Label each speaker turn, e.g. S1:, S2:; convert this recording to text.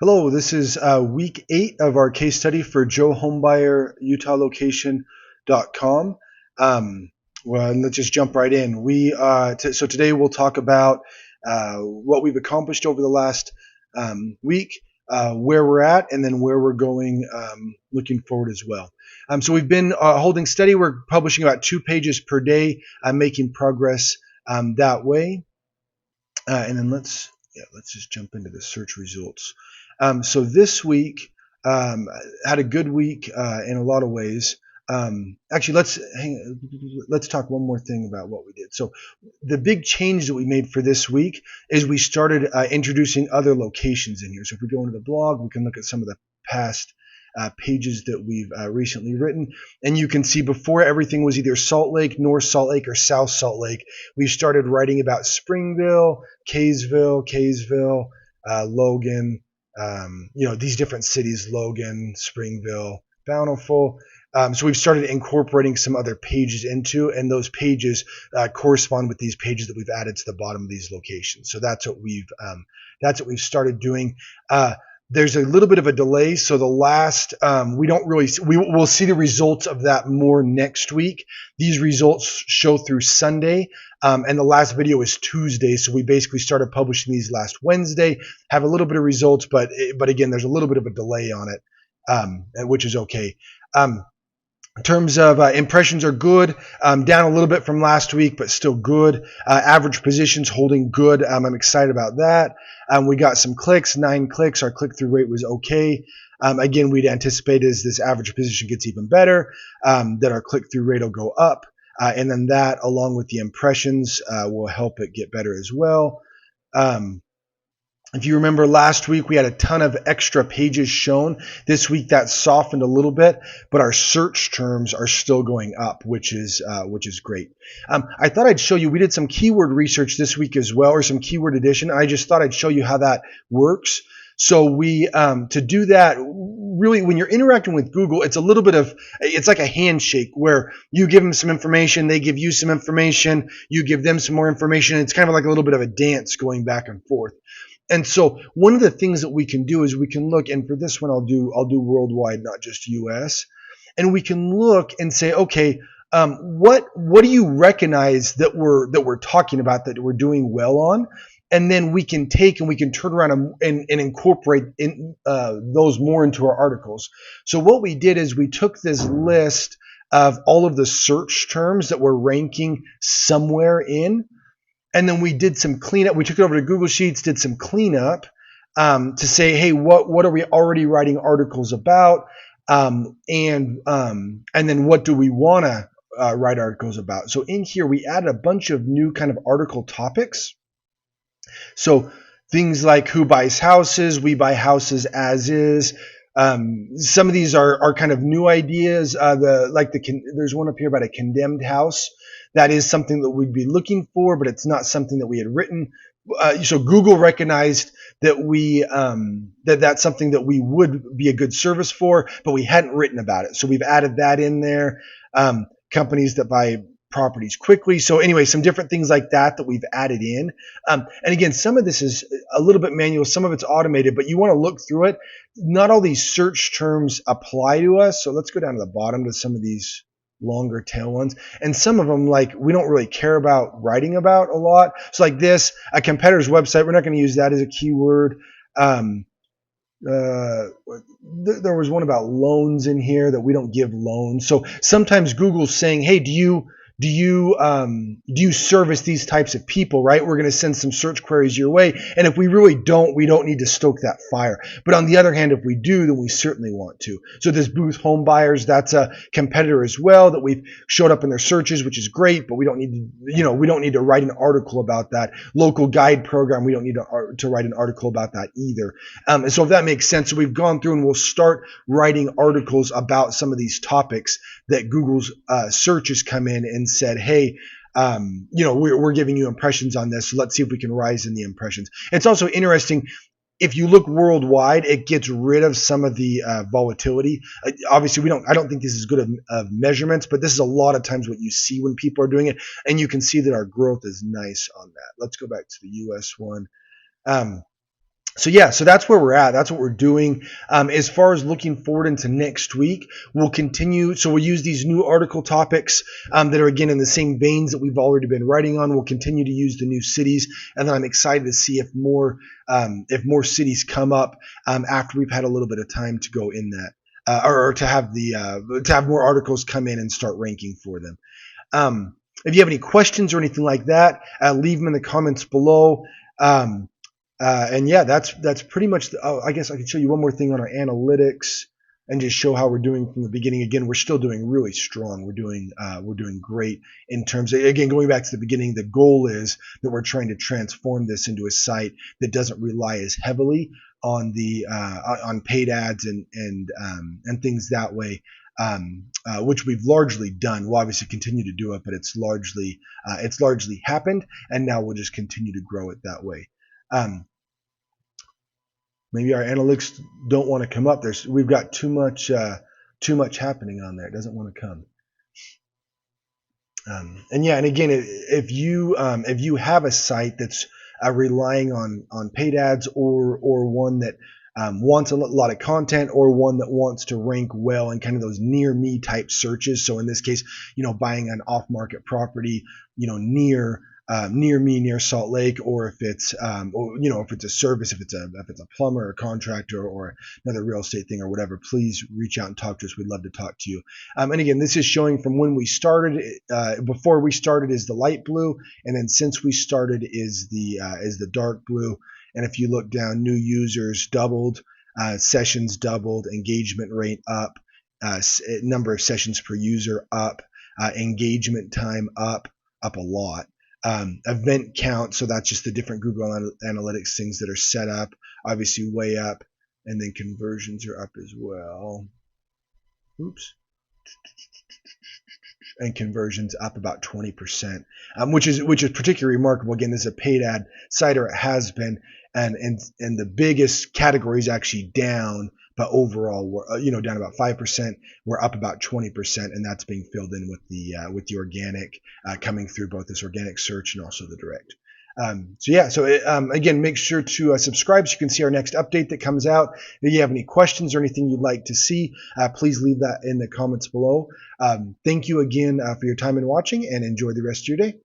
S1: Hello, this is week 8 of our case study for JoeHomebuyer.UtahLocation.com. Well, and let's just jump right in. So today we'll talk about what we've accomplished over the last week, where we're at, and then where we're going looking forward as well. So we've been holding steady. We're publishing about 2 pages per day, making progress that way. And then let's just jump into the search results. So this week had a good week in a lot of ways. Actually, let's talk one more thing about what we did. So the big change that we made for this week is we started introducing other locations in here. So if we go into the blog, we can look at some of the past pages that we've recently written. And you can see before everything was either Salt Lake, North Salt Lake, or South Salt Lake, we started writing about Springville, Kaysville, Logan, these different cities, Logan, Springville, Bountiful. So we've started incorporating some other pages into, and those pages correspond with these pages that we've added to the bottom of these locations. So that's what we've started doing. There's a little bit of a delay, so the last we'll see the results of that more next week. These results show through Sunday, and the last video is Tuesday, so we basically started publishing these last Wednesday. Have a little bit of results, but again, there's a little bit of a delay on it, which is okay. In terms of impressions are good, down a little bit from last week, but still good. Average positions holding good. I'm excited about that. We got some clicks, 9 clicks. Our click-through rate was okay. Again, we'd anticipate as this average position gets even better, that our click-through rate will go up. And then that, along with the impressions, will help it get better as well. If you remember last week, we had a ton of extra pages shown. This week that softened a little bit, but our search terms are still going up, which is great. I thought I'd show you, we did some keyword research this week as well, or some keyword addition. I just thought I'd show you how that works. So we, to do that, really, when you're interacting with Google, it's like a handshake where you give them some information, they give you some information, you give them some more information. It's kind of like a little bit of a dance going back and forth. And so one of the things that we can do is we can look, and for this one I'll do worldwide, not just US, and we can look and say, okay, what do you recognize that we're talking about, that we're doing well on? And then we can take and we can turn around and incorporate those more into our articles. So what we did is we took this list of all of the search terms that we're ranking somewhere in, and then we did some cleanup. We took it over to Google Sheets, did some cleanup to say, hey, what are we already writing articles about? And then what do we want to write articles about? So in here, we added a bunch of new kind of article topics. So things like who buys houses, we buy houses as is. Some of these are kind of new ideas. There's one up here about a condemned house. That is something that we'd be looking for, but it's not something that we had written. So Google recognized that that's something that we would be a good service for, but we hadn't written about it. So we've added that in there. Companies that buy properties quickly. So anyway, some different things like that we've added in. And again, some of this is a little bit manual, some of it's automated, but you want to look through it. Not all these search terms apply to us. So let's go down to the bottom to some of these longer tail ones. And some of them, like, we don't really care about writing about a lot. So like this, a competitor's website, we're not going to use that as a keyword. There was one about loans in here that we don't give loans. So sometimes Google's saying, hey, do you service these types of people, right? We're going to send some search queries your way. And if we really don't, we don't need to stoke that fire. But on the other hand, if we do, then we certainly want to. So this Booth Home Buyers, that's a competitor as well that we've showed up in their searches, which is great, but we don't need to write an article about that. Local guide program, we don't need to write an article about that either. And so if that makes sense, so we've gone through and we'll start writing articles about some of these topics that Google's searches come in and said, hey, we're giving you impressions on this, so let's see if we can rise in the impressions. It's also interesting, if you look worldwide, it gets rid of some of the volatility. Obviously, I don't think this is good of measurements, but this is a lot of times what you see when people are doing it, and you can see that our growth is nice on that. Let's go back to the US one. So yeah, so that's where we're at. That's what we're doing. As far as looking forward into next week, we'll continue. So we'll use these new article topics that are again in the same veins that we've already been writing on. We'll continue to use the new cities, and then I'm excited to see if more cities come up after we've had a little bit of time to go in that, or to have more articles come in and start ranking for them. If you have any questions or anything like that, leave them in the comments below. Um, and yeah, that's pretty much. I guess I can show you one more thing on our analytics and just show how we're doing from the beginning. Again, we're still doing really strong. We're doing great in terms of, again, going back to the beginning. The goal is that we're trying to transform this into a site that doesn't rely as heavily on the on paid ads and things that way. Which we've largely done. We'll obviously continue to do it, but it's largely happened, and now we'll just continue to grow it that way. Um, Maybe our analytics don't want to come up. We've got too much happening on there. It doesn't want to come. And yeah, and again, if you have a site that's relying on paid ads or one that wants a lot of content or one that wants to rank well in kind of those near me type searches. So in this case, buying an off market property, near me, near Salt Lake, or if it's if it's a service, if it's a plumber or a contractor or another real estate thing or whatever, please reach out and talk to us. We'd love to talk to you. And again, this is showing from when we started. Before we started is the light blue, and then since we started is the dark blue. And if you look down, new users doubled, sessions doubled, engagement rate up, number of sessions per user up, engagement time up a lot. Event count, so that's just the different Google Analytics things that are set up, obviously way up, and then conversions are up as well. Oops. And conversions up about 20%, which is particularly remarkable. Again, this is a paid ad site, or it has been, and the biggest category is actually down, but overall we're down about 5%. We're up about 20%, and that's being filled in with the organic coming through both this organic search and also the direct. Again, make sure to subscribe so you can see our next update that comes out. If you have any questions or anything you'd like to see, please leave that in the comments below. Thank you again for your time and watching, and enjoy the rest of your day.